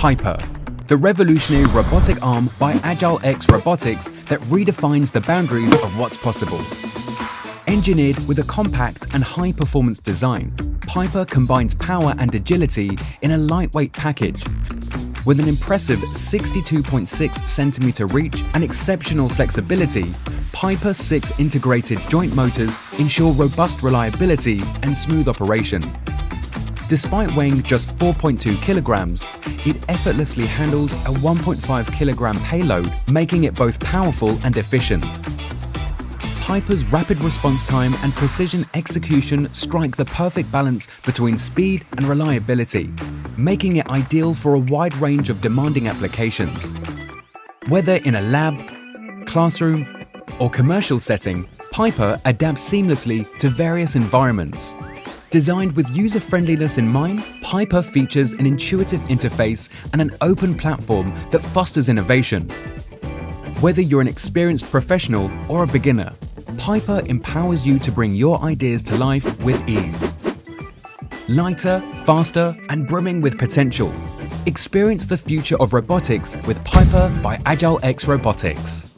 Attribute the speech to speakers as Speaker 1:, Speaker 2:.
Speaker 1: PiPER, the revolutionary robotic arm by AgileX Robotics that redefines the boundaries of what's possible. Engineered with a compact and high-performance design, PiPER combines power and agility in a lightweight package. With an impressive 62.6 centimeter reach and exceptional flexibility, PiPER 6 integrated joint motors ensure robust reliability and smooth operation. Despite weighing just 4.2 kilograms, it effortlessly handles a 1.5 kilogram payload, making it both powerful and efficient. PiPER's rapid response time and precision execution strike the perfect balance between speed and reliability, making it ideal for a wide range of demanding applications. Whether in a lab, classroom, or commercial setting, PiPER adapts seamlessly to various environments. Designed with user-friendliness in mind, PiPER features an intuitive interface and an open platform that fosters innovation. Whether you're an experienced professional or a beginner, PiPER empowers you to bring your ideas to life with ease. Lighter, faster, and brimming with potential. Experience the future of robotics with PiPER by AgileX Robotics.